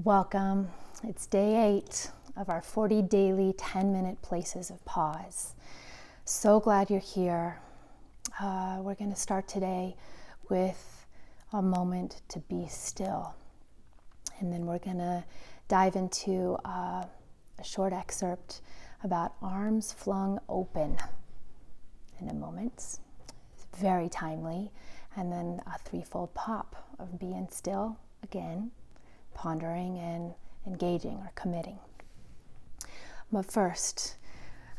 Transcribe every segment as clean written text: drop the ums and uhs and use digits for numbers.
Welcome. It's day 8 of our 40 daily 10-minute places of pause. So glad you're here. We're going to start today with a moment to be still. And then we're going to dive into a short excerpt about arms flung open in a moment. It's very timely. And then a threefold pop of being still again, pondering and engaging or committing. But first,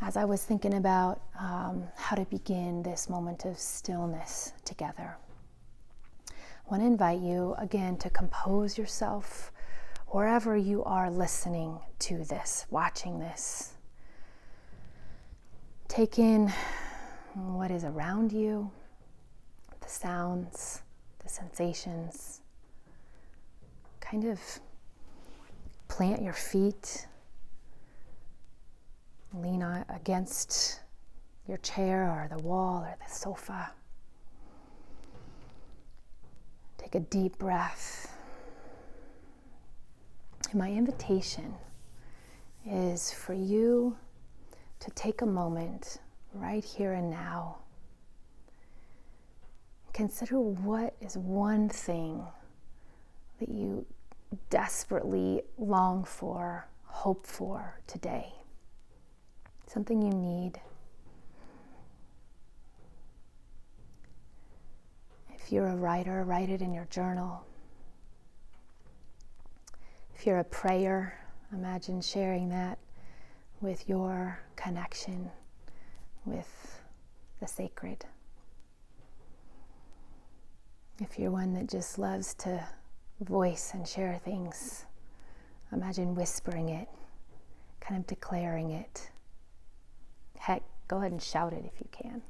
as I was thinking about how to begin this moment of stillness together, I want to invite you again to compose yourself wherever you are listening to this, watching this. Take in what is around you, the sounds, the sensations. Kind of plant your feet, lean against your chair or the wall or the sofa. Take a deep breath. And my invitation is for you to take a moment right here and now. Consider what is one thing that you desperately long for, hope for today. Something you need. If you're a writer, write it in your journal. If you're a prayer, imagine sharing that with your connection with the sacred. If you're one that just loves to voice and share things, imagine whispering it, kind of declaring it. Heck, go ahead and shout it if you can.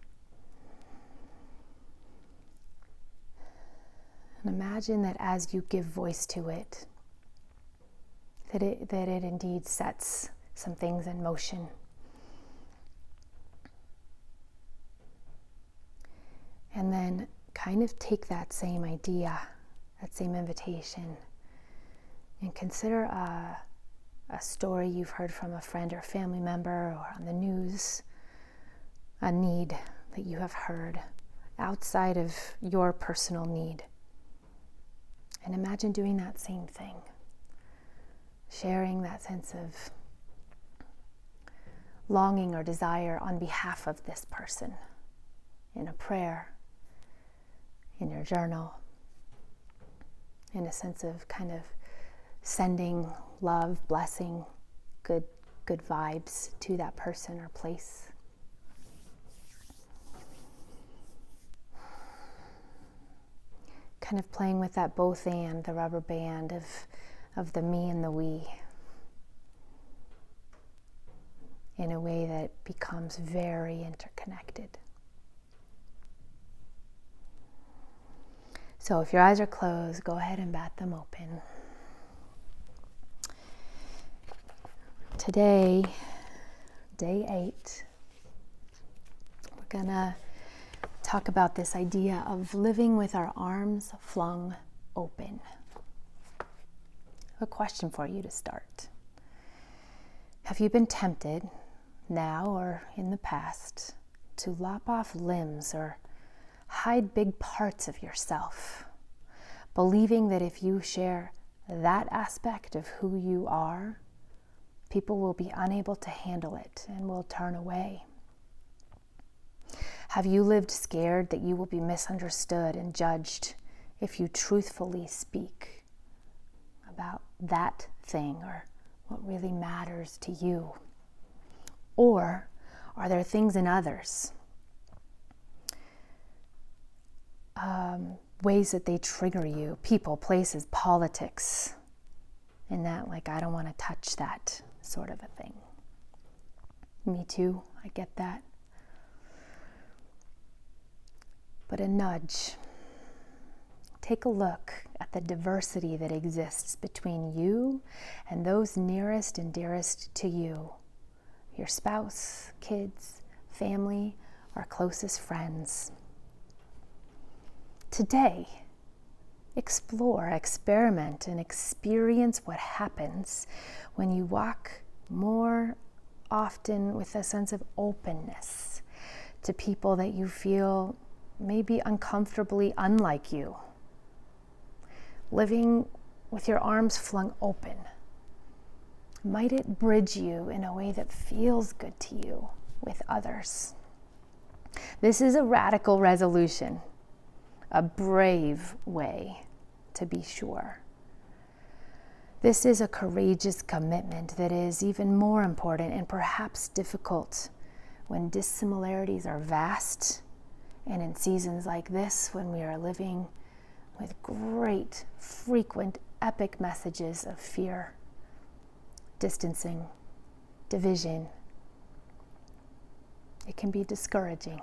And imagine that as you give voice to it, that it indeed sets some things in motion. And then kind of take that same idea, that same invitation, and consider a story you've heard from a friend or family member or on the news, a need that you have heard outside of your personal need. And imagine doing that same thing, sharing that sense of longing or desire on behalf of this person in a prayer, in your journal, in a sense of kind of sending love, blessing, good vibes to that person or place. Kind of playing with that both and, the rubber band of the me and the we, in a way that becomes very interconnected. So if your eyes are closed, go ahead and bat them open. Today, day 8, we're gonna talk about this idea of living with our arms flung open. A question for you to start. Have you been tempted, now or in the past, to lop off limbs or hide big parts of yourself, believing that if you share that aspect of who you are, people will be unable to handle it and will turn away? Have you lived scared that you will be misunderstood and judged if you truthfully speak about that thing or what really matters to you? Or are there things in others, ways that they trigger you, people, places, politics, and that, like, I don't want to touch that sort of a thing? Me too, I get that. But a nudge. Take a look at the diversity that exists between you and those nearest and dearest to you, your spouse, kids, family, or closest friends. Today, explore, experiment, and experience what happens when you walk more often with a sense of openness to people that you feel maybe uncomfortably unlike you. Living with your arms flung open. Might it bridge you in a way that feels good to you with others? This is a radical resolution, a brave way, to be sure. This is a courageous commitment that is even more important and perhaps difficult when dissimilarities are vast, and in seasons like this when we are living with great, frequent, epic messages of fear, distancing, division. It can be discouraging.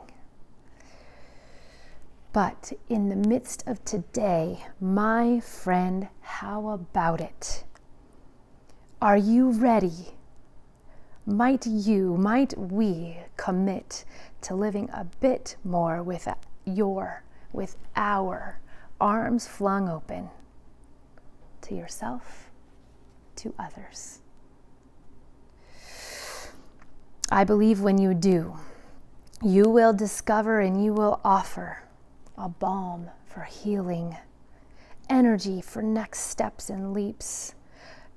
But in the midst of today, my friend, how about it? Our you ready? Might we commit to living a bit more with our arms flung open to yourself, to others? I believe when you do, you will discover and you will offer a balm for healing, energy for next steps and leaps,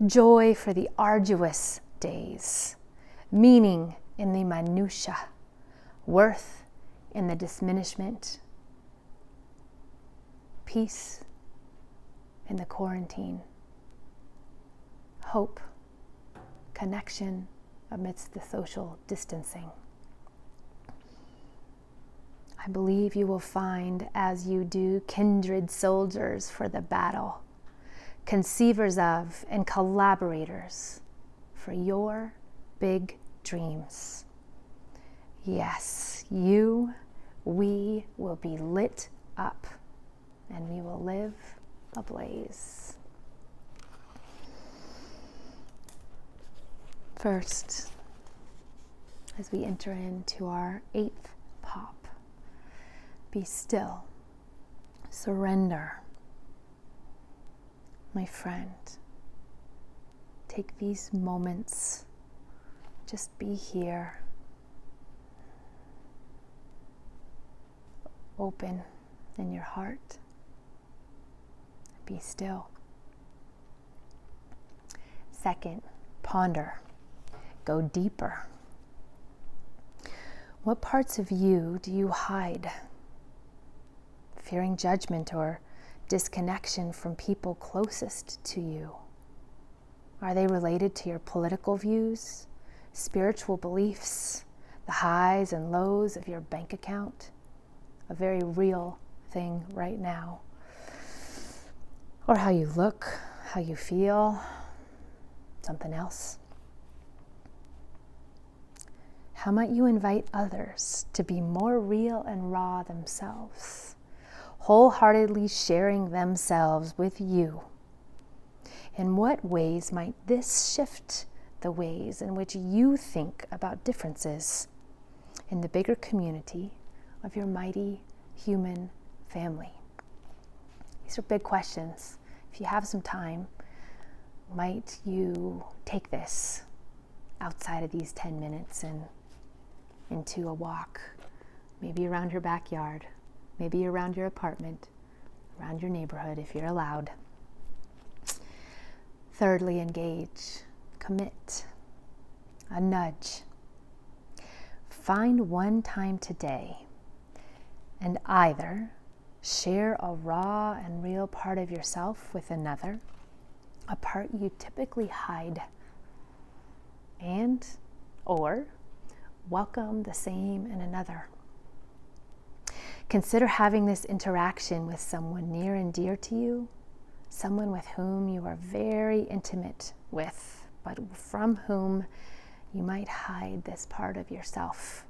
joy for the arduous days, meaning in the minutia, worth in the diminishment, peace in the quarantine, hope, connection amidst the social distancing. I believe you will find, as you do, kindred soldiers for the battle, conceivers of and collaborators for your big dreams. Yes, we will be lit up and we will live ablaze. First, as we enter into our 8th pop, be still, surrender. My friend, take these moments, just be here, open in your heart, be still. Second, ponder, go deeper. What parts of you do you hide? Fearing judgment or disconnection from people closest to you? Are they related to your political views, spiritual beliefs, the highs and lows of your bank account? A very real thing right now. Or how you look, how you feel, something else. How might you invite others to be more real and raw themselves, wholeheartedly sharing themselves with you? In what ways might this shift the ways in which you think about differences in the bigger community of your mighty human family? These are big questions. If you have some time, might you take this outside of these 10 minutes and into a walk, maybe around your backyard, maybe around your apartment, around your neighborhood if you're allowed. Thirdly, engage, commit, a nudge. Find one time today and either share a raw and real part of yourself with another, a part you typically hide, or welcome the same in another. Consider having this interaction with someone near and dear to you, someone with whom you are very intimate with, but from whom you might hide this part of yourself.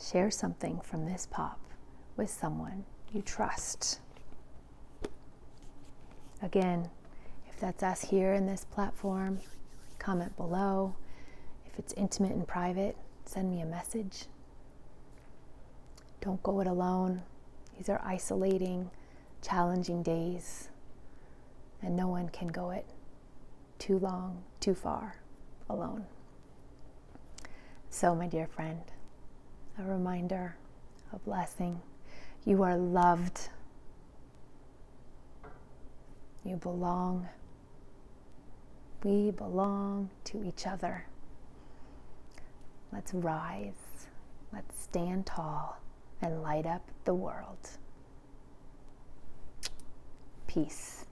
Share something from this pop with someone you trust. Again, if that's us here in this platform, comment below. If it's intimate and private, send me a message. Don't go it alone. These are isolating, challenging days, and no one can go it too long, too far alone. So, my dear friend, a reminder, a blessing. You are loved. You belong. We belong to each other. Let's rise. Let's stand tall and light up the world. Peace.